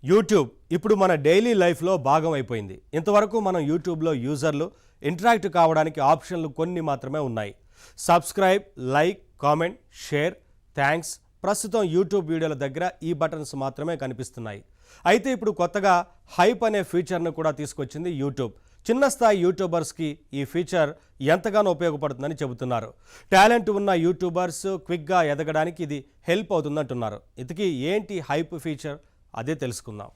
YouTube ఇప్పుడు మన daily లైఫ్లో భాగం అయిపోయింది. ఇంతవరకు మనం యూట్యూబ్లో యూజర్లు ఇంటరాక్ట్ కావడానికి ఆప్షన్లు కొన్ని మాత్రమే ఉన్నాయి. Subscribe, like, comment, share, thanks. ప్రస్తుతం యూట్యూబ్ వీడియోల దగ్గర ఈ బటన్స్ మాత్రమే కనిపిస్తున్నాయి. అయితే ఇప్పుడు కొత్తగా హైప్ అనే ఫీచర్ను కూడా తీసుకొచ్చింది యూట్యూబ్. చిన్న స్థాయి యూట్యూబర్స్కి ఈ ఫీచర్ ఎంతగానో ఉపయోగపడుతుందని చెబుతున్నారు. టాలెంట్ ఉన్న యూట్యూబర్స్ క్విక్గా ఎదగడానికి ఇది హెల్ప్ అవుతుందంటున్నారు. ఇంతకీ ఏంటి హైప్ ఫీచర్, అదే తెలుసుకుందాం.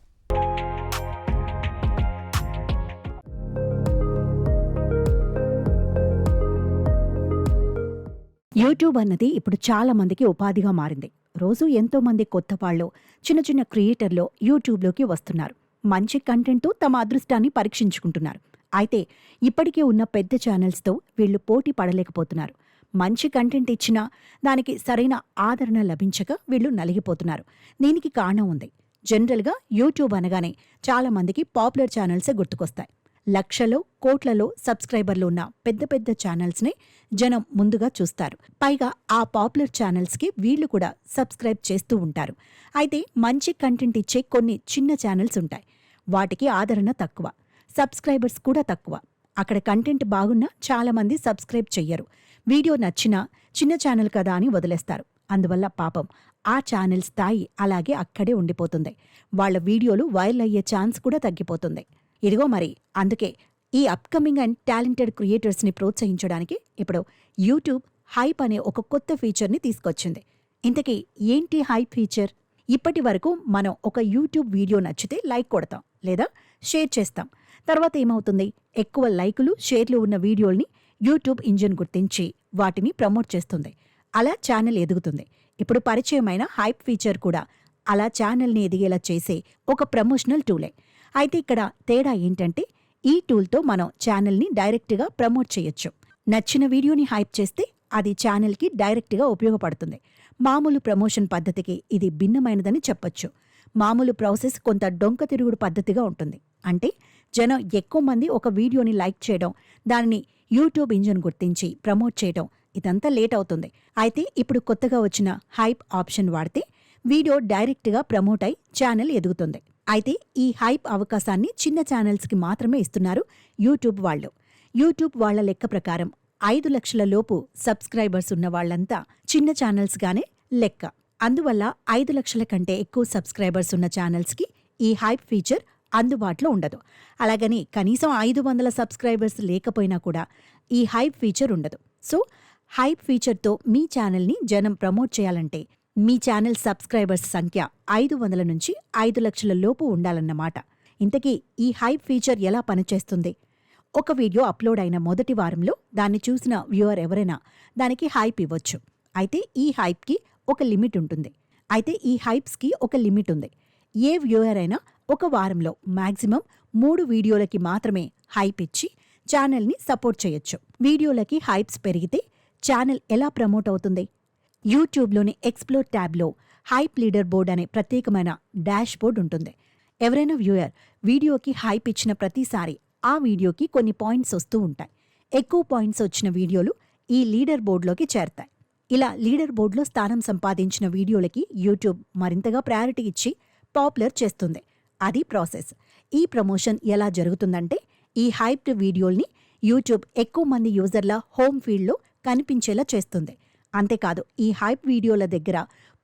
యూట్యూబ్ అన్నది ఇప్పుడు చాలా మందికి ఉపాధిగా మారింది. రోజు ఎంతో మంది కొత్త వాళ్ళు, చిన్న చిన్న క్రియేటర్లు యూట్యూబ్లోకి వస్తున్నారు. మంచి కంటెంట్తో తమ అదృష్టాన్ని పరీక్షించుకుంటున్నారు. అయితే ఇప్పటికే ఉన్న పెద్ద ఛానల్స్తో వీళ్ళు పోటీ పడలేకపోతున్నారు. మంచి కంటెంట్ ఇచ్చినా దానికి సరైన ఆదరణ లభించక వీళ్ళు నలిగిపోతున్నారు. దీనికి కారణం ఉంది. జనరల్గా యూట్యూబ్ అనగానే చాలా మందికి పాపులర్ ఛానల్సే గుర్తుకొస్తాయి. లక్షలో కోట్లలో సబ్స్క్రైబర్లు ఉన్న పెద్ద పెద్ద ఛానల్స్నే జనం ముందుగా చూస్తారు. పైగా ఆ పాపులర్ ఛానల్స్కి వీళ్ళు కూడా సబ్స్క్రైబ్ చేస్తూ ఉంటారు. అయితే మంచి కంటెంట్ ఇచ్చే కొన్ని చిన్న ఛానల్స్ ఉంటాయి. వాటికి ఆదరణ తక్కువ, సబ్స్క్రైబర్స్ కూడా తక్కువ. అక్కడ కంటెంట్ బాగున్నా చాలామంది సబ్స్క్రైబ్ చెయ్యరు. వీడియో నచ్చినా చిన్న ఛానల్ కదా అని వదిలేస్తారు. అందువల్ల పాపం ఆ ఛానల్ స్థాయి అలాగే అక్కడే ఉండిపోతుంది. వాళ్ల వీడియోలు వైరల్ అయ్యే ఛాన్స్ కూడా తగ్గిపోతుంది. ఇదిగో మరి అందుకే ఈ అప్కమింగ్ అండ్ టాలెంటెడ్ క్రియేటర్స్ని ప్రోత్సహించడానికి ఇప్పుడు యూట్యూబ్ హైప్ అనే ఒక కొత్త ఫీచర్ని తీసుకొచ్చింది. ఇంతకీ ఏంటి హైప్ ఫీచర్? ఇప్పటి వరకు మనం ఒక యూట్యూబ్ వీడియో నచ్చితే లైక్ కొడతాం లేదా షేర్ చేస్తాం. తర్వాత ఏమవుతుంది? ఎక్కువ లైకులు, షేర్లు ఉన్న వీడియోల్ని యూట్యూబ్ ఇంజిన్ గుర్తించి వాటిని ప్రమోట్ చేస్తుంది. అలా ఛానల్ ఎదుగుతుంది. ఇప్పుడు పరిచయమైన హైప్ ఫీచర్ కూడా అలా ఛానల్ని ఎదిగేలా చేసే ఒక ప్రమోషనల్ టూలే. అయితే ఇక్కడ తేడా ఏంటంటే ఈ టూల్తో మనం ఛానల్ని డైరెక్ట్గా ప్రమోట్ చేయొచ్చు. నచ్చిన వీడియోని హైప్ చేస్తే అది ఛానల్కి డైరెక్ట్గా ఉపయోగపడుతుంది. మామూలు ప్రమోషన్ పద్ధతికి ఇది భిన్నమైనదని చెప్పొచ్చు. మామూలు ప్రాసెస్ కొంత డొంక తిరుగుడు పద్ధతిగా ఉంటుంది. అంటే జనం ఎక్కువ మంది ఒక వీడియోని లైక్ చేయడం, దానిని యూట్యూబ్ ఇంజిన్ గుర్తించి ప్రమోట్ చేయడం, ఇదంతా లేట్ అవుతుంది. అయితే ఇప్పుడు కొత్తగా వచ్చిన హైప్ ఆప్షన్ వాడితే వీడియో డైరెక్ట్గా ప్రమోట్ అయి ఛానల్ ఎదుగుతుంది. అయితే ఈ హైప్ అవకాశాన్ని చిన్న ఛానల్స్కి మాత్రమే ఇస్తున్నారు యూట్యూబ్ వాళ్ళు. యూట్యూబ్ వాళ్ల లెక్క ప్రకారం 5 లక్షల లోపు సబ్స్క్రైబర్స్ ఉన్న వాళ్లంతా చిన్న ఛానల్స్గానే లెక్క. అందువల్ల 5 లక్షల కంటే ఎక్కువ సబ్స్క్రైబర్స్ ఉన్న ఛానల్స్కి ఈ హైప్ ఫీచర్ అందుబాటులో ఉండదు. అలాగని కనీసం 500 సబ్స్క్రైబర్స్ లేకపోయినా కూడా ఈ హైప్ ఫీచర్ ఉండదు. సో హైప్ ఫీచర్తో మీ ఛానల్ని జనం ప్రమోట్ చేయాలంటే మీ ఛానల్ సబ్స్క్రైబర్స్ సంఖ్య 500 నుంచి 5 లక్షల లోపు ఉండాలన్నమాట. ఇంతకీ ఈ హైప్ ఫీచర్ ఎలా పనిచేస్తుంది? ఒక వీడియో అప్లోడ్ అయిన మొదటి వారంలో దాన్ని చూసిన వ్యూవర్ ఎవరైనా దానికి హైప్ ఇవ్వచ్చు. అయితే ఈ హైప్కి ఒక లిమిట్ ఉంటుంది. ఏ వ్యూవర్ అయినా ఒక వారంలో మ్యాక్సిమం 3 వీడియోలకి మాత్రమే హైప్ ఇచ్చి ఛానల్ని సపోర్ట్ చేయొచ్చు. వీడియోలకి హైప్స్ పెరిగితే ఛానల్ ఎలా ప్రమోట్ అవుతుంది? యూట్యూబ్లోని ఎక్స్ప్లోర్ ట్యాబ్లో హైప్ లీడర్ బోర్డ్ అనే ప్రత్యేకమైన డాష్ బోర్డ్ ఉంటుంది. ఎవరైనా వ్యూయర్ వీడియోకి హైప్ ఇచ్చిన ప్రతిసారి ఆ వీడియోకి కొన్ని పాయింట్స్ వస్తూ ఉంటాయి. ఎక్కువ పాయింట్స్ వచ్చిన వీడియోలు ఈ లీడర్ బోర్డులోకి చేరతాయి. ఇలా లీడర్ బోర్డులో స్థానం సంపాదించిన వీడియోలకి యూట్యూబ్ మరింతగా ప్రయారిటీ ఇచ్చి పాపులర్ చేస్తుంది. అది ప్రాసెస్. ఈ ప్రమోషన్ ఎలా జరుగుతుందంటే ఈ హైప్డ్ వీడియోల్ని యూట్యూబ్ ఎక్కువ మంది యూజర్ల హోమ్ ఫీల్డ్లో కనిపించేలా చేస్తుంది. అంతేకాదు ఈ హైప్ వీడియోల దగ్గర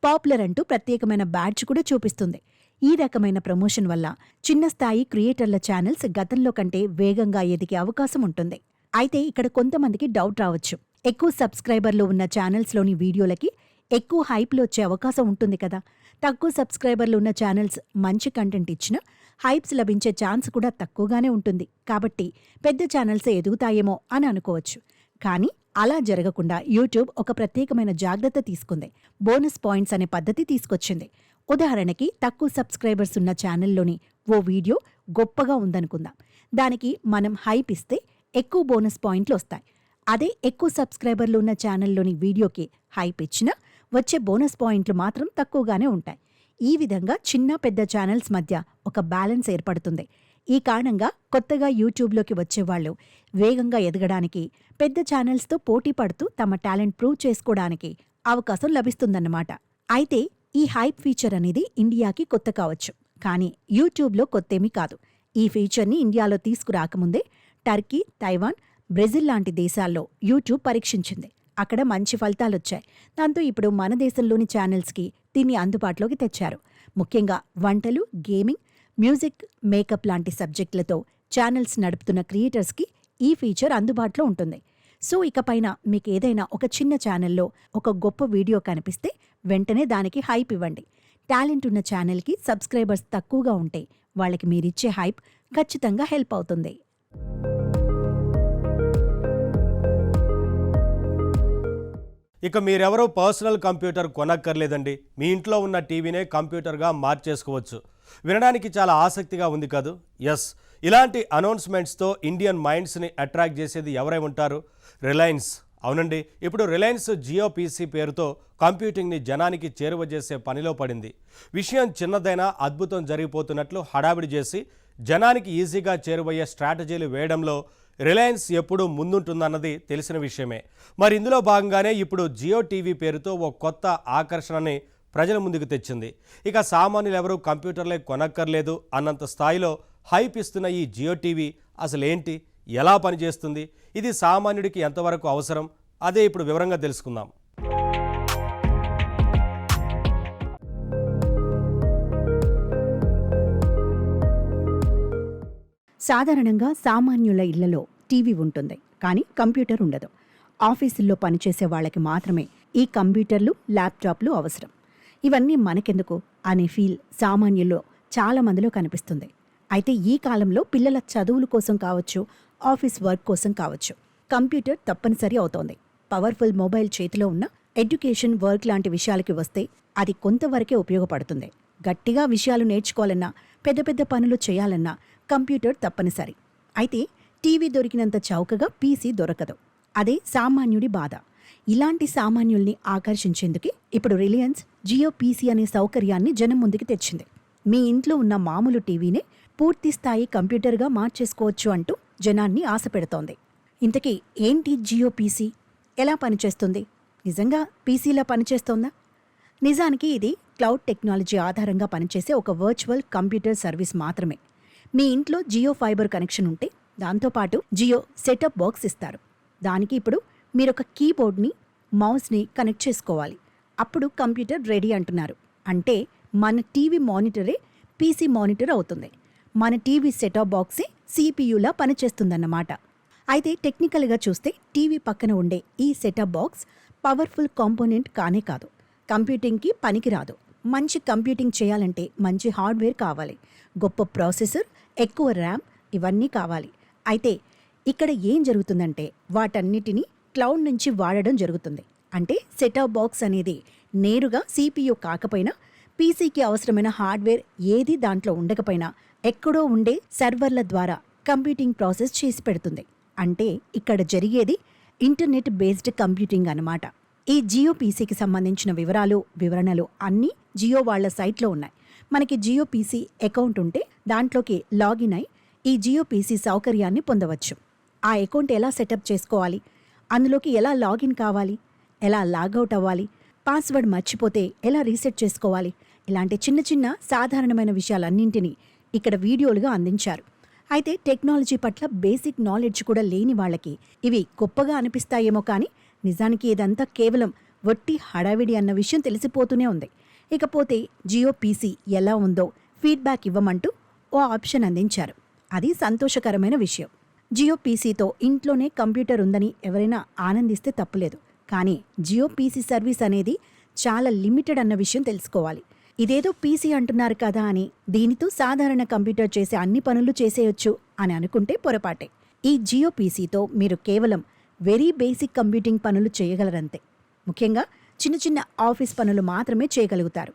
పాపులర్ అంటూ ప్రత్యేకమైన బ్యాడ్జ్ కూడా చూపిస్తుంది. ఈ రకమైన ప్రమోషన్ వల్ల చిన్న స్థాయి క్రియేటర్ల ఛానల్స్ గతంలో కంటే వేగంగా ఎదిగే అవకాశం ఉంటుంది. అయితే ఇక్కడ కొంతమందికి డౌట్ రావచ్చు. ఎక్కువ సబ్స్క్రైబర్లు ఉన్న ఛానల్స్లోని వీడియోలకి ఎక్కువ హైప్లు వచ్చే అవకాశం ఉంటుంది కదా. తక్కువ సబ్స్క్రైబర్లు ఉన్న ఛానల్స్ మంచి కంటెంట్ ఇచ్చినా హైప్స్ లభించే ఛాన్స్ కూడా తక్కువగానే ఉంటుంది. కాబట్టి పెద్ద ఛానల్సే ఎదుగుతాయేమో అని అనుకోవచ్చు. కానీ అలా జరగకుండా యూట్యూబ్ ఒక ప్రత్యేకమైన జాగ్రత్త తీసుకుంది. బోనస్ పాయింట్స్ అనే పద్ధతి తీసుకొచ్చింది. ఉదాహరణకి తక్కువ సబ్స్క్రైబర్స్ ఉన్న ఛానల్లోని ఓ వీడియో గొప్పగా ఉందనుకుందాం. దానికి మనం హైప్ ఇస్తే ఎక్కువ బోనస్ పాయింట్లు వస్తాయి. అదే ఎక్కువ సబ్స్క్రైబర్లు ఉన్న ఛానల్లోని వీడియోకి హైప్ ఇచ్చినా వచ్చే బోనస్ పాయింట్లు మాత్రం తక్కువగానే ఉంటాయి. ఈ విధంగా చిన్న పెద్ద ఛానల్స్ మధ్య ఒక బ్యాలెన్స్ ఏర్పడుతుంది. ఈ కారణంగా కొత్తగా యూట్యూబ్లోకి వచ్చేవాళ్లు వేగంగా ఎదగడానికి, పెద్ద ఛానల్స్తో పోటీ పడుతూ తమ టాలెంట్ ప్రూవ్ చేసుకోవడానికి అవకాశం లభిస్తుందన్నమాట. అయితే ఈ హైప్ ఫీచర్ అనేది ఇండియాకి కొత్త కావచ్చు. కానీ యూట్యూబ్లో కొత్తేమీ కాదు. ఈ ఫీచర్ని ఇండియాలో తీసుకురాకముందే టర్కీ, తైవాన్, బ్రెజిల్ లాంటి దేశాల్లో యూట్యూబ్ పరీక్షించింది. అక్కడ మంచి ఫలితాలొచ్చాయి. దాంతో ఇప్పుడు మన దేశంలోని ఛానల్స్కి దీన్ని అందుబాటులోకి తెచ్చారు. ముఖ్యంగా వంటలు, గేమింగ్, మ్యూజిక్, మేకప్ లాంటి సబ్జెక్టులతో ఛానల్స్ నడుపుతున్న క్రియేటర్స్కి ఈ ఫీచర్ అందుబాటులో ఉంటుంది. సో ఇకపైన మీకు ఏదైనా ఒక చిన్న ఛానల్లో ఒక గొప్ప వీడియో కనిపిస్తే వెంటనే దానికి హైప్ ఇవ్వండి. టాలెంట్ ఉన్న ఛానల్కి సబ్స్క్రైబర్స్ తక్కువగా ఉంటే వాళ్ళకి మీరిచ్చే హైప్ ఖచ్చితంగా హెల్ప్ అవుతుంది. ఇక మీరెవరో పర్సనల్ కంప్యూటర్ కొనక్కర్లేదండి. మీ ఇంట్లో ఉన్న టీవీనే కంప్యూటర్గా మార్చేసుకోవచ్చు. వినడానికి చాలా ఆసక్తిగా ఉంది కదూ? ఎస్, ఇలాంటి అనౌన్స్మెంట్స్తో ఇండియన్ మైండ్స్ని అట్రాక్ట్ చేసేది ఎవరై ఉంటారు? రిలయన్స్. అవునండి, ఇప్పుడు రిలయన్స్ జియో పీసీ పేరుతో కంప్యూటింగ్ని జనానికి చేరువ చేసే పనిలో పడింది. విషయం చిన్నదైనా అద్భుతం జరిగిపోతున్నట్లు హడావిడి చేసి జనానికి ఈజీగా చేరువయ్యే స్ట్రాటజీలు వేయడంలో రిలయన్స్ ఎప్పుడూ ముందుంటుందన్నది తెలిసిన విషయమే. మరి ఇందులో భాగంగానే ఇప్పుడు జియో టీవీ పేరుతో ఓ కొత్త ఆకర్షణని ప్రజల ముందుకు తెచ్చింది. ఇక సామాన్యులు ఎవరూ కంప్యూటర్లే కొనక్కర్లేదు అన్నంత స్థాయిలో హైప్ ఇస్తున్న ఈ జియో టీవీ అసలేంటి, ఎలా పనిచేస్తుంది, ఇది సామాన్యుడికి ఎంతవరకు అవసరం, అదే ఇప్పుడు వివరంగా తెలుసుకుందాం. సాధారణంగా సామాన్యుల ఇళ్లలో టీవీ ఉంటుంది, కానీ కంప్యూటర్ ఉండదు. ఆఫీసుల్లో పనిచేసే వాళ్ళకి మాత్రమే ఈ కంప్యూటర్లు, ల్యాప్టాప్లు అవసరం. ఇవన్నీ మనకెందుకు అనే ఫీల్ సామాన్యుల్లో చాలా మందిలో కనిపిస్తుంది. అయితే ఈ కాలంలో పిల్లల చదువుల కోసం కావచ్చు, ఆఫీస్ వర్క్ కోసం కావచ్చు, కంప్యూటర్ తప్పనిసరి అవుతోంది. పవర్ఫుల్ మొబైల్ చేతిలో ఉన్న ఎడ్యుకేషన్, వర్క్ లాంటి విషయాలకి వస్తే అది కొంతవరకే ఉపయోగపడుతుంది. గట్టిగా విషయాలు నేర్చుకోవాలన్నా, పెద్ద పెద్ద పనులు చేయాలన్నా కంప్యూటర్ తప్పనిసరి. అయితే టీవీ దొరికినంత చౌకగా పీసీ దొరకదు. అదే సామాన్యుడి బాధ. ఇలాంటి సామాన్యుల్ని ఆకర్షించేందుకే ఇప్పుడు రిలయన్స్ జియో పీసీ అనే సౌకర్యాన్ని జనం ముందుకు తెచ్చింది. మీ ఇంట్లో ఉన్న మామూలు టీవీనే పూర్తి స్థాయి కంప్యూటర్గా మార్చేసుకోవచ్చు అంటూ జనాన్ని ఆశ పెడుతోంది. ఇంతకీ ఏంటి జియో పీసీ? ఎలా పనిచేస్తుంది? నిజంగా పీసీలా పనిచేస్తోందా? నిజానికి ఇది క్లౌడ్ టెక్నాలజీ ఆధారంగా పనిచేసే ఒక వర్చువల్ కంప్యూటర్ సర్వీస్ మాత్రమే. మీ ఇంట్లో జియో ఫైబర్ కనెక్షన్ ఉంటే దాంతోపాటు జియో సెటప్ బాక్స్ ఇస్తారు. దానికి ఇప్పుడు మీరొక కీబోర్డ్ని, మౌస్ని కనెక్ట్ చేసుకోవాలి. అప్పుడు కంప్యూటర్ రెడీ అంటున్నారు. అంటే మన టీవీ మానిటరే పీసీ మానిటర్ అవుతుంది. మన టీవీ సెటప్ బాక్సే సిపియులా పనిచేస్తుందన్నమాట. అయితే టెక్నికల్గా చూస్తే టీవీ పక్కన ఉండే ఈ సెటప్ బాక్స్ పవర్ఫుల్ కాంపోనెంట్ కానే కాదు. కంప్యూటింగ్కి పనికిరాదు. మంచి కంప్యూటింగ్ చేయాలంటే మంచి హార్డ్వేర్ కావాలి, గొప్ప ప్రాసెసర్, ఎక్కువ ర్యామ్, ఇవన్నీ కావాలి. అయితే ఇక్కడ ఏం జరుగుతుందంటే వాటన్నిటినీ క్లౌడ్ నుంచి వాడడం జరుగుతుంది. అంటే సెటప్ బాక్స్ అనేది నేరుగా సిపియు కాకపోయినా, పీసీకి అవసరమైన హార్డ్వేర్ ఏది దాంట్లో ఉండకపోయినా ఎక్కడో ఉండే సర్వర్ల ద్వారా కంప్యూటింగ్ ప్రాసెస్ చేసి పెడుతుంది. అంటే ఇక్కడ జరిగేది ఇంటర్నెట్ బేస్డ్ కంప్యూటింగ్ అన్నమాట. ఈ జియో పీసీకి సంబంధించిన వివరణలు అన్నీ జియో వాళ్ళ సైట్లో ఉన్నాయి. మనకి జియో పీసీ అకౌంట్ ఉంటే దాంట్లోకి లాగిన్ అయి ఈ జియో పీసీ సౌకర్యాన్ని పొందవచ్చు. ఆ అకౌంట్ ఎలా సెటప్ చేసుకోవాలి, అందులోకి ఎలా లాగిన్ కావాలి, ఎలా లాగౌట్ అవ్వాలి, పాస్వర్డ్ మర్చిపోతే ఎలా రీసెట్ చేసుకోవాలి, ఇలాంటి చిన్న చిన్న సాధారణమైన విషయాలన్నింటినీ ఇక్కడ వీడియోలుగా అందించారు. అయితే టెక్నాలజీ పట్ల బేసిక్ నాలెడ్జ్ కూడా లేని వాళ్ళకి ఇవి గొప్పగా అనిపిస్తాయేమో, కానీ నిజానికి ఇదంతా కేవలం వట్టి హడావిడి అన్న విషయం తెలిసిపోతూనే ఉంది. ఇకపోతే జియో పీసీ ఎలా ఉందో ఫీడ్బ్యాక్ ఇవ్వమంటూ ఓ ఆప్షన్ అందించారు. అది సంతోషకరమైన విషయం. జియో పీసీతో ఇంట్లోనే కంప్యూటర్ ఉందని ఎవరైనా ఆనందిస్తే తప్పులేదు. కానీ జియో పీసీ సర్వీస్ అనేది చాలా లిమిటెడ్ అన్న విషయం తెలుసుకోవాలి. ఇదేదో పీసీ అంటున్నారు కదా అని దీనితో సాధారణ కంప్యూటర్ చేసే అన్ని పనులు చేసేయొచ్చు అని అనుకుంటే పొరపాటే. ఈ జియో పీసీతో మీరు కేవలం వెరీ బేసిక్ కంప్యూటింగ్ పనులు చేయగలరంతే. ముఖ్యంగా చిన్న చిన్న ఆఫీస్ పనులు మాత్రమే చేయగలుగుతారు.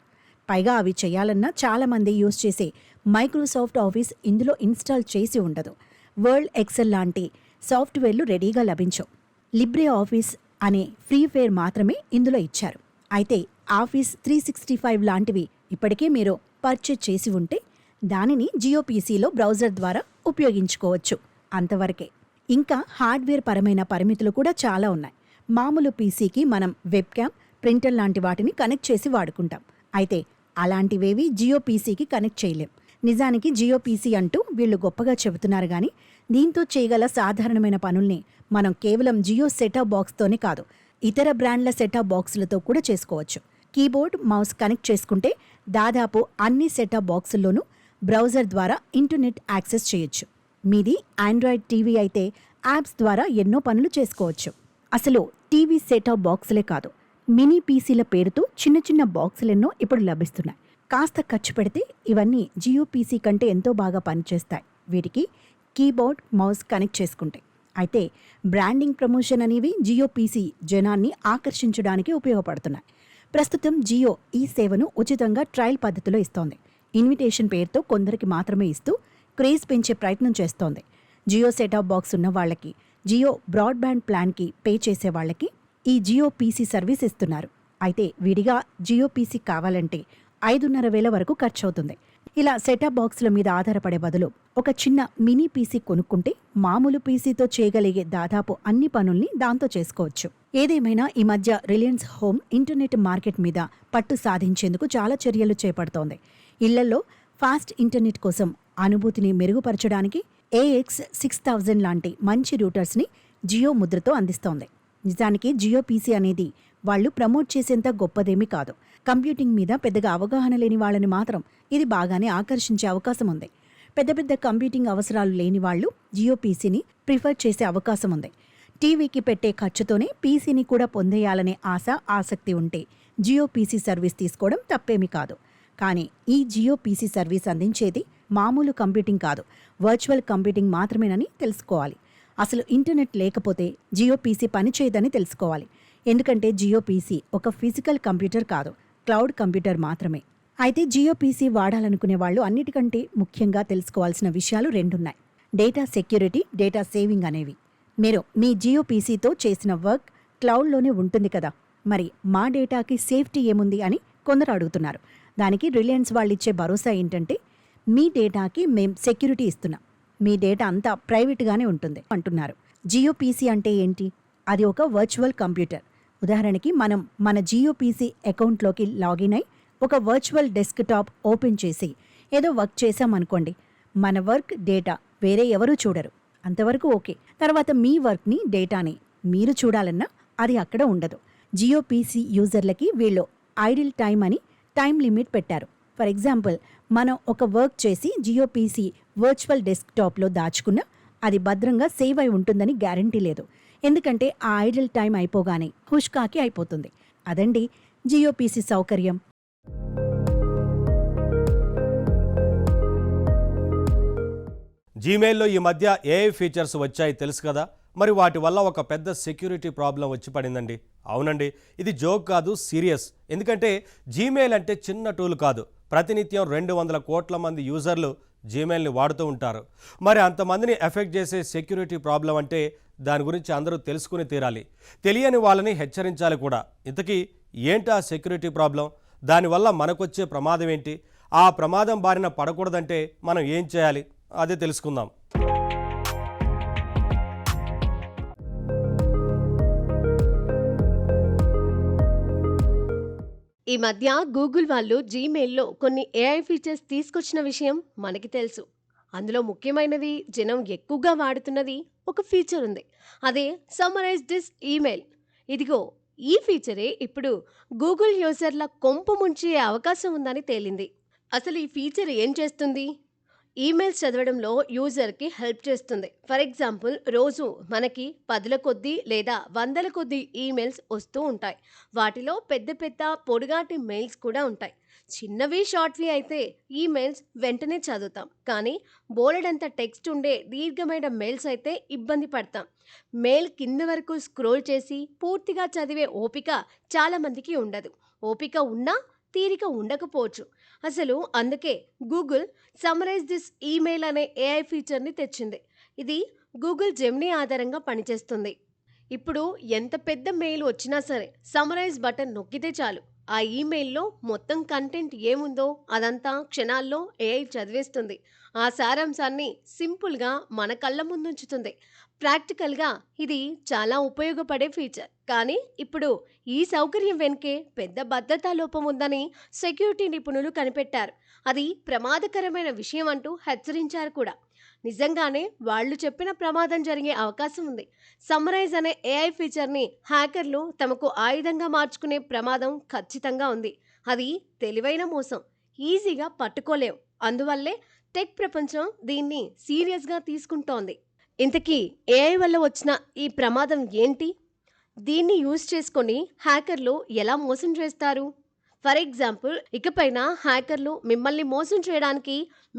పైగా అవి చేయాలన్నా చాలామంది యూజ్ చేసే మైక్రోసాఫ్ట్ ఆఫీస్ ఇందులో ఇన్స్టాల్ చేసి ఉండదు. వర్డ్ ఎక్సెల్ లాంటి సాఫ్ట్వేర్లు రెడీగా లభించవు. లిబ్రే ఆఫీస్ అనే ఫ్రీవేర్ మాత్రమే ఇందులో ఇచ్చారు. అయితే ఆఫీస్ 365 లాంటివి ఇప్పటికే మీరు పర్చేజ్ చేసి ఉంటే దానిని జియో పీసీలో బ్రౌజర్ ద్వారా ఉపయోగించుకోవచ్చు. అంతవరకే. ఇంకా హార్డ్వేర్ పరమైన పరిమితులు కూడా చాలా ఉన్నాయి. మామూలు పీసీకి మనం వెబ్క్యామ్, ప్రింటర్ లాంటి వాటిని కనెక్ట్ చేసి వాడుకుంటాం. అయితే అలాంటివేవి జియో పీసీకి కనెక్ట్ చేయలేం. నిజానికి జియో పీసీ అంటూ వీళ్ళు గొప్పగా చెబుతున్నారు గాని దీంతో చేయగల సాధారణమైన పనుల్ని మనం కేవలం జియో సెటాప్ బాక్స్తోనే కాదు, ఇతర బ్రాండ్ల సెటాప్ బాక్సులతో కూడా చేసుకోవచ్చు. కీబోర్డ్, మౌస్ కనెక్ట్ చేసుకుంటే దాదాపు అన్ని సెటాప్ బాక్సుల్లోనూ బ్రౌజర్ ద్వారా ఇంటర్నెట్ యాక్సెస్ చేయొచ్చు. మీది ఆండ్రాయిడ్ టీవీ అయితే యాప్స్ ద్వారా ఎన్నో పనులు చేసుకోవచ్చు. అసలు టీవీ సెటాప్ బాక్సులే కాదు, మినీ పీసీల పేరుతో చిన్న చిన్న బాక్సులెన్నో ఇప్పుడు లభిస్తున్నాయి. కాస్త ఖర్చు పెడితే ఇవన్నీ జియో పీసీ కంటే ఎంతో బాగా పనిచేస్తాయి. వీటికి కీబోర్డ్, మౌస్ కనెక్ట్ చేసుకుంటాయి. అయితే బ్రాండింగ్, ప్రమోషన్ అనేవి జియో పీసీ జనాన్ని ఆకర్షించడానికి ఉపయోగపడుతున్నాయి. ప్రస్తుతం జియో ఈ సేవను ఉచితంగా ట్రయల్ పద్ధతిలో ఇస్తోంది. ఇన్విటేషన్ పేరుతో కొందరికి మాత్రమే ఇస్తూ క్రేజ్ పెంచే ప్రయత్నం చేస్తోంది. జియో సెటాప్ బాక్స్ ఉన్న వాళ్ళకి, జియో బ్రాడ్బ్యాండ్ ప్లాన్కి పే చేసే వాళ్ళకి ఈ జియో పీసీ సర్వీస్ ఇస్తున్నారు. అయితే విడిగా జియో పీసీ కావాలంటే 5,500 వరకు ఖర్చు అవుతుంది. ఇలా సెటాప్ బాక్సుల మీద ఆధారపడే బదులు ఒక చిన్న మినీ పీసీ కొనుక్కుంటే మామూలు పీసీతో చేయగలిగే దాదాపు అన్ని పనుల్ని దాంతో చేసుకోవచ్చు. ఏదేమైనా ఈ మధ్య రిలయన్స్ హోమ్ ఇంటర్నెట్ మార్కెట్ మీద పట్టు సాధించేందుకు చాలా చర్యలు చేపడుతోంది. ఇళ్లలో ఫాస్ట్ ఇంటర్నెట్ కోసం అనుభూతిని మెరుగుపరచడానికి AX6000 లాంటి మంచి రూటర్స్ని జియో ముద్రతో అందిస్తోంది. నిజానికి జియో పీసీ అనేది వాళ్ళు ప్రమోట్ చేసేంత గొప్పదేమీ కాదు. కంప్యూటింగ్ మీద పెద్దగా అవగాహన లేని వాళ్ళని మాత్రం ఇది బాగానే ఆకర్షించే అవకాశం ఉంది. పెద్ద పెద్ద కంప్యూటింగ్ అవసరాలు లేని వాళ్ళు జియో పీసీని ప్రిఫర్ చేసే అవకాశం ఉంది. టీవీకి పెట్టే ఖర్చుతోనే పీసీని కూడా పొందేయాలనే ఆసక్తి ఉంటే జియో పీసీ సర్వీస్ తీసుకోవడం తప్పేమీ కాదు. కానీ ఈ జియో పీసీ సర్వీస్ అందించేది మామూలు కంప్యూటింగ్ కాదు, వర్చువల్ కంప్యూటింగ్ మాత్రమేనని తెలుసుకోవాలి. అసలు ఇంటర్నెట్ లేకపోతే జియో పీసీ పనిచేయదని తెలుసుకోవాలి. ఎందుకంటే జియో పీసీ ఒక ఫిజికల్ కంప్యూటర్ కాదు, క్లౌడ్ కంప్యూటర్ మాత్రమే. అయితే జియో పీసీ వాడాలనుకునే వాళ్ళు అన్నిటికంటే ముఖ్యంగా తెలుసుకోవాల్సిన విషయాలు 2 ఉన్నాయి: డేటా సెక్యూరిటీ, డేటా సేవింగ్ అనేవి. మీరు మీ జియో పీసీతో చేసిన వర్క్ క్లౌడ్లోనే ఉంటుంది కదా, మరి మా డేటాకి సేఫ్టీ ఏముంది అని కొందరు అడుగుతున్నారు. దానికి రిలయన్స్ వాళ్ళు ఇచ్చే భరోసా ఏంటంటే, మీ డేటాకి మేం సెక్యూరిటీ ఇస్తున్నాం, మీ డేటా అంతా ప్రైవేట్గానే ఉంటుంది అంటున్నారు. జియో పీసీ అంటే ఏంటి? అది ఒక వర్చువల్ కంప్యూటర్. ఉదాహరణకి మనం మన జియో పీసీ అకౌంట్లోకి లాగిన్ అయి ఒక వర్చువల్ డెస్క్టాప్ ఓపెన్ చేసి ఏదో వర్క్ చేశామనుకోండి, మన వర్క్ డేటా వేరే ఎవరూ చూడరు, అంతవరకు ఓకే. తర్వాత మీ వర్క్ని, డేటాని మీరు చూడాలన్నా అది అక్కడ ఉండదు. జియో పీసీ యూజర్లకి వీళ్ళు ఐడిల్ టైం అని టైం లిమిట్ పెట్టారు. ఫర్ ఎగ్జాంపుల్, మనం ఒక వర్క్ చేసి జియో పీసీ వర్చువల్ డెస్క్టాప్లో దాచుకున్నా అది భద్రంగా సేవ్ అయి ఉంటుందని గ్యారంటీ లేదు. ఎందుకంటే ఆ ఐడిల్ టైం అయిపోగానే హుష్కాకి అయిపోతుంది. అదండి జియో పీసీ సౌకర్యం. జీమెయిల్లో ఈ మధ్య AI ఫీచర్స్ వచ్చాయి తెలుసు కదా. మరి వాటి వల్ల ఒక పెద్ద సెక్యూరిటీ ప్రాబ్లం వచ్చి పడిందండి. అవునండి, ఇది జోక్ కాదు, సీరియస్. ఎందుకంటే జీమెయిల్ అంటే చిన్న టూల్ కాదు. ప్రతినిత్యం 200 కోట్ల మంది యూజర్లు జీమెయిల్ని వాడుతూ ఉంటారు. మరి అంతమందిని ఎఫెక్ట్ చేసే సెక్యూరిటీ ప్రాబ్లం అంటే దాని గురించి అందరూ తెలుసుకుని తీరాలి. తెలియని వాళ్ళని హెచ్చరించాలి కూడా. ఇంతకీ ఏంటి ఆ సెక్యూరిటీ ప్రాబ్లం? దానివల్ల మనకొచ్చే ప్రమాదం ఏంటి? ఆ ప్రమాదం బారిన పడకూడదంటే మనం ఏం చేయాలి? అదే తెలుసుకుందాం. ఈ మధ్య గూగుల్ వాళ్ళు జీమెయిల్లో కొన్ని AI ఫీచర్స్ తీసుకొచ్చిన విషయం మనకి తెలుసు. అందులో ముఖ్యమైనది, జనం ఎక్కువగా వాడుతున్నది ఒక ఫీచర్ ఉంది. అదే సమ్మరైజ్ దిస్ ఈమెయిల్. ఇదిగో ఈ ఫీచరే ఇప్పుడు గూగుల్ యూజర్ల కొంపు ముంచే అవకాశం ఉందని తేలింది. అసలు ఈ ఫీచర్ ఏం చేస్తుంది? ఈమెయిల్స్ చదవడంలో యూజర్కి హెల్ప్ చేస్తుంది. ఫర్ ఎగ్జాంపుల్, రోజు మనకి 10ల కొద్దీ లేదా 100ల కొద్దీ ఈమెయిల్స్ వస్తూ ఉంటాయి. వాటిలో పెద్ద పెద్ద పొడుగాటి మెయిల్స్ కూడా ఉంటాయి. చిన్నవి, షార్ట్వి అయితే ఈమెయిల్స్ వెంటనే చదువుతాం. కానీ బోలెడంత టెక్స్ట్ ఉండే దీర్ఘమైన మెయిల్స్ అయితే ఇబ్బంది పడతాం. మెయిల్ కింద వరకు స్క్రోల్ చేసి పూర్తిగా చదివే ఓపిక చాలామందికి ఉండదు. ఓపిక ఉన్నా తీరిక ఉండకపోవచ్చు. అసలు అందుకే గూగుల్ సమ్మరైజ్ దిస్ ఈమెయిల్ అనే AI ఫీచర్ని తెచ్చింది. ఇది గూగుల్ జెమినీ ఆధారంగా పనిచేస్తుంది. ఇప్పుడు ఎంత పెద్ద మెయిల్ వచ్చినా సరే సమ్మరైజ్ బటన్ నొక్కితే చాలు, ఆ ఈమెయిల్లో మొత్తం కంటెంట్ ఏముందో అదంతా క్షణాల్లో AI చదివేస్తుంది. ఆ సారాంశాన్ని సింపుల్గా మన కళ్ళ ముందుంచుతుంది. ప్రాక్టికల్గా ఇది చాలా ఉపయోగపడే ఫీచర్. కానీ ఇప్పుడు ఈ సౌకర్యం వెనుకే పెద్ద భద్రతా లోపం ఉందని సెక్యూరిటీ నిపుణులు కనిపెట్టారు. అది ప్రమాదకరమైన విషయం అంటూ హెచ్చరించారు కూడా. నిజంగానే వాళ్ళు చెప్పిన ప్రమాదం జరిగే అవకాశం ఉంది. సమ్మరైజ్ అనే ఏఐ ఫీచర్ని హ్యాకర్లు తమకు ఆయుధంగా మార్చుకునే ప్రమాదం ఖచ్చితంగా ఉంది. అది తెలివైన మోసం, ఈజీగా పట్టుకోలేం. అందువల్లే టెక్ ప్రపంచం దీన్ని సీరియస్గా తీసుకుంటోంది. ఇంతకీ ఏఐ వల్ల వచ్చిన ఈ ప్రమాదం ఏంటి? దీన్ని యూజ్ చేసుకొని హ్యాకర్లు ఎలా మోసం చేస్తారు? ఫర్ ఎగ్జాంపుల్, ఇకపైన హ్యాకర్లు మిమ్మల్ని మోసం చేయడానికి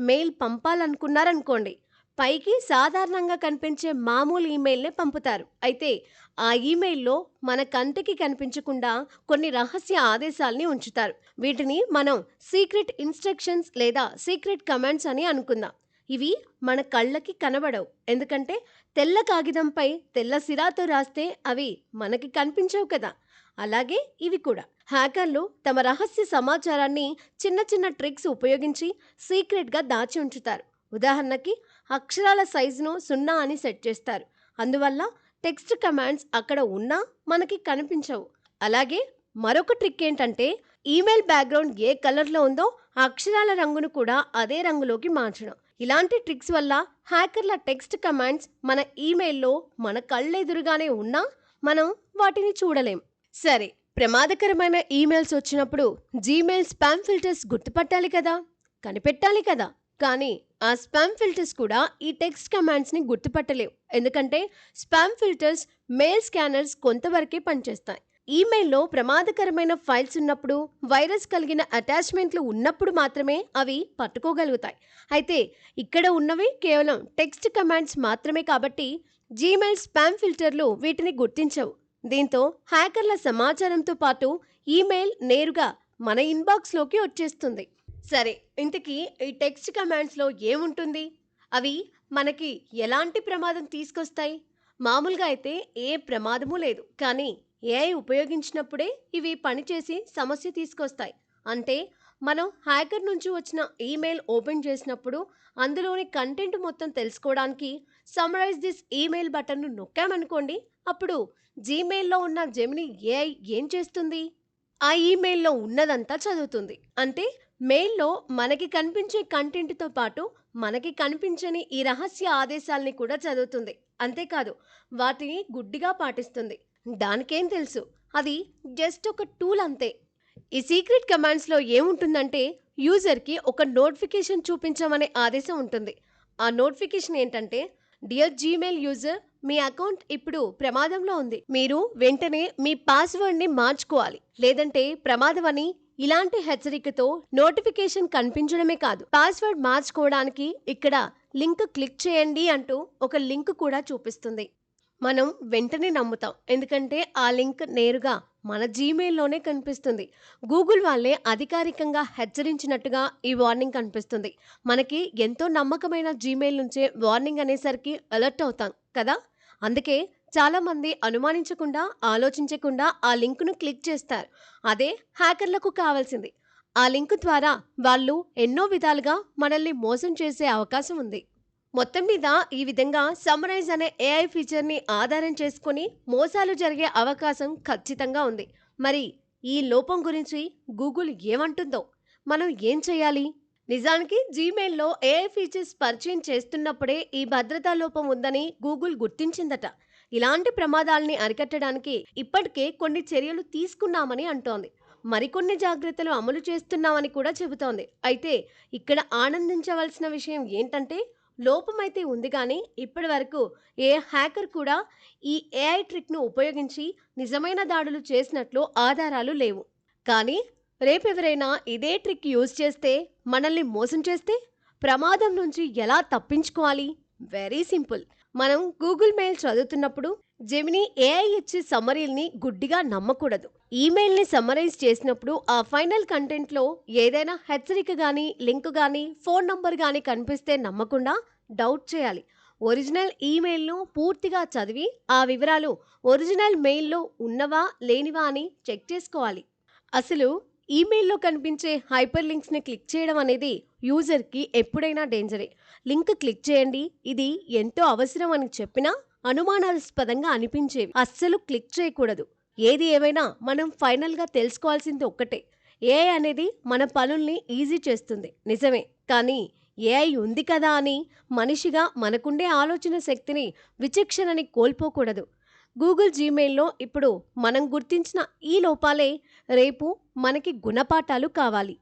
మెయిల్ పంపాలనుకున్నారనుకోండి, పైకి సాధారణంగా కనిపించే మామూలు ఈమెయిల్నే పంపుతారు. అయితే ఆ ఈమెయిల్లో మన కంటికి కనిపించకుండా కొన్ని రహస్య ఆదేశాల్ని ఉంచుతారు. వీటిని మనం సీక్రెట్ ఇన్స్ట్రక్షన్స్ లేదా సీక్రెట్ కమాండ్స్ అని అనుకుందాం. ఇవి మన కళ్ళకి కనబడవు, ఎందుకంటే తెల్ల కాగితంపై తెల్ల సిరాతో రాస్తే అవి మనకి కనిపించవు కదా. అలాగే ఇవి కూడా హ్యాకర్లు తమ రహస్య సమాచారాన్ని చిన్న చిన్న ట్రిక్స్ ఉపయోగించి సీక్రెట్గా దాచి ఉంచుతారు. ఉదాహరణకి, అక్షరాల సైజును 0 అని సెట్ చేస్తారు. అందువల్ల టెక్స్ట్ కమాండ్స్ అక్కడ ఉన్నా మనకి కనిపించవు. అలాగే మరొక ట్రిక్ ఏంటంటే, ఈమెయిల్ బ్యాక్గ్రౌండ్ ఏ కలర్లో ఉందో ఆ అక్షరాల రంగును కూడా అదే రంగులోకి మార్చడం. ఇలాంటి ట్రిక్స్ వల్ల హ్యాకర్ల టెక్స్ట్ కమాండ్స్ మన ఈమెయిల్లో మన కళ్ళెదురుగానే ఉన్నా మనం వాటిని చూడలేం. సరే, ప్రమాదకరమైన ఈమెయిల్స్ వచ్చినప్పుడు జీమెయిల్ స్పామ్ ఫిల్టర్స్ గుర్తుపట్టాలి కదా, కనిపెట్టాలి కదా. కానీ ఆ స్పామ్ ఫిల్టర్స్ కూడా ఈ టెక్స్ట్ కమాండ్స్ని గుర్తుపట్టలేవు, ఎందుకంటే స్పామ్ ఫిల్టర్స్ మెయిల్ స్కానర్స్ కొంతవరకే పనిచేస్తాయి. ఈమెయిల్లో ప్రమాదకరమైన ఫైల్స్ ఉన్నప్పుడు, వైరస్ కలిగిన అటాచ్మెంట్లు ఉన్నప్పుడు మాత్రమే అవి పట్టుకోగలుగుతాయి. అయితే ఇక్కడ ఉన్నవి కేవలం టెక్స్ట్ కమాండ్స్ మాత్రమే కాబట్టి జీమెయిల్ స్పామ్ ఫిల్టర్లు వీటిని గుర్తించవు. దీంతో హ్యాకర్ల సమాచారంతో పాటు ఈమెయిల్ నేరుగా మన ఇన్బాక్స్లోకి వచ్చేస్తుంది. సరే, ఇంతకీ ఈ టెక్స్ట్ కమాండ్స్లో ఏముంటుంది? అవి మనకి ఎలాంటి ప్రమాదం తీసుకొస్తాయి? మామూలుగా అయితే ఏ ప్రమాదమూ లేదు, కానీ ఏఐ ఉపయోగించినప్పుడే ఇవి పనిచేసి సమస్య తీసుకొస్తాయి. అంటే మనం హ్యాకర్ నుంచి వచ్చిన ఈమెయిల్ ఓపెన్ చేసినప్పుడు అందులోని కంటెంట్ మొత్తం తెలుసుకోవడానికి సమ్మరైజ్ దిస్ ఈమెయిల్ బటన్ను నొక్కామనుకోండి, అప్పుడు జీమెయిల్లో ఉన్న జెమినీ ఏఐ ఏం చేస్తుంది? ఆ ఈమెయిల్లో ఉన్నదంతా చదువుతుంది. అంటే మెయిల్లో మనకి కనిపించే కంటెంట్తో పాటు మనకి కనిపించని ఈ రహస్య ఆదేశాల్ని కూడా చదువుతుంది. అంతేకాదు, వాటిని గుడ్డిగా పాటిస్తుంది. దానికేం తెలుసు, అది జస్ట్ ఒక టూల్ అంతే. ఈ సీక్రెట్ కమాండ్స్లో ఏముంటుందంటే, యూజర్కి ఒక నోటిఫికేషన్ చూపించమనే ఆదేశం ఉంటుంది. ఆ నోటిఫికేషన్ ఏంటంటే, డియర్ జీమెయిల్ యూజర్, మీ అకౌంట్ ఇప్పుడు ప్రమాదంలో ఉంది, మీరు వెంటనే మీ పాస్వర్డ్ని మార్చుకోవాలి, లేదంటే ప్రమాదం అని. ఇలాంటి హెచ్చరికతో నోటిఫికేషన్ కనిపించడమే కాదు, పాస్వర్డ్ మార్చుకోవడానికి ఇక్కడ లింక్ క్లిక్ చేయండి అంటూ ఒక లింక్ కూడా చూపిస్తుంది. మనం వెంటనే నమ్ముతాం, ఎందుకంటే ఆ లింక్ నేరుగా మన జీమెయిల్లోనే కనిపిస్తుంది. గూగుల్ వాళ్ళే అధికారికంగా హెచ్చరించినట్టుగా ఈ వార్నింగ్ కనిపిస్తుంది. మనకి ఎంతో నమ్మకమైన జీమెయిల్ నుంచే వార్నింగ్ అనేసరికి అలర్ట్ అవుతాం కదా. అందుకే చాలామంది అనుమానించకుండా, ఆలోచించకుండా ఆ లింకును క్లిక్ చేస్తారు. అదే హ్యాకర్లకు కావాల్సింది. ఆ లింకు ద్వారా వాళ్ళు ఎన్నో విధాలుగా మనల్ని మోసం చేసే అవకాశం ఉంది. మొత్తం మీద ఈ విధంగా సమ్మరైజ్ అనే ఏఐ ఫీచర్ని ఆధారం చేసుకొని మోసాలు జరిగే అవకాశం ఖచ్చితంగా ఉంది. మరి ఈ లోపం గురించి గూగుల్ ఏమంటుందో, మనం ఏం చేయాలి? నిజానికి జీమెయిల్లో ఏఐ ఫీచర్స్ పరిచయం చేస్తున్నప్పుడే ఈ భద్రతా లోపం ఉందని గూగుల్ గుర్తించిందట. ఇలాంటి ప్రమాదాల్ని అరికట్టడానికి ఇప్పటికే కొన్ని చర్యలు తీసుకున్నామని అంటోంది. మరికొన్ని జాగ్రత్తలు అమలు చేస్తున్నామని కూడా చెబుతోంది. అయితే ఇక్కడ ఆనందించవలసిన విషయం ఏంటంటే, లోపమైతే ఉంది కానీ ఇప్పటి వరకు ఏ హ్యాకర్ కూడా ఈ ఏఐ ట్రిక్ను ఉపయోగించి నిజమైన దాడులు చేసినట్లు ఆధారాలు లేవు. కానీ రేపెవరైనా ఇదే ట్రిక్ యూజ్ చేస్తే, మనల్ని మోసం చేస్తే ప్రమాదం నుంచి ఎలా తప్పించుకోవాలి? Very simple. మనం గూగుల్ మెయిల్ చదువుతున్నప్పుడు జెమినీ ఏఐ ఇచ్చే సమ్మరీల్ని గుడ్డిగా నమ్మకూడదు. ఈమెయిల్ని సమ్మరైజ్ చేసినప్పుడు ఆ ఫైనల్ కంటెంట్లో ఏదైనా హెచ్చరిక కానీ, లింక్ కానీ, ఫోన్ నంబర్ కానీ కనిపిస్తే నమ్మకుండా డౌట్ చేయాలి. ఒరిజినల్ ఈమెయిల్ను పూర్తిగా చదివి ఆ వివరాలు ఒరిజినల్ మెయిల్లో ఉన్నవా లేనివా అని చెక్ చేసుకోవాలి. అసలు ఈమెయిల్లో కనిపించే హైపర్ లింక్స్ని క్లిక్ చేయడం అనేది యూజర్కి ఎప్పుడైనా డేంజరే. లింక్ క్లిక్ చేయండి, ఇది ఎంతో అవసరం అని చెప్పినా అనుమానాస్పదంగా అనిపించేవి అస్సలు క్లిక్ చేయకూడదు. ఏది ఏమైనా మనం ఫైనల్గా తెలుసుకోవాల్సింది ఒక్కటే, ఏఐ అనేది మన పనుల్ని ఈజీ చేస్తుంది నిజమే, కానీ ఏఐ ఉంది కదా అని మనిషిగా మనకుండే ఆలోచన శక్తిని, విచక్షణని కోల్పోకూడదు. గూగుల్ జీమెయిల్లో ఇప్పుడు మనం గుర్తించిన ఈ లోపాలే రేపు మనకి గుణపాఠాలు కావాలి.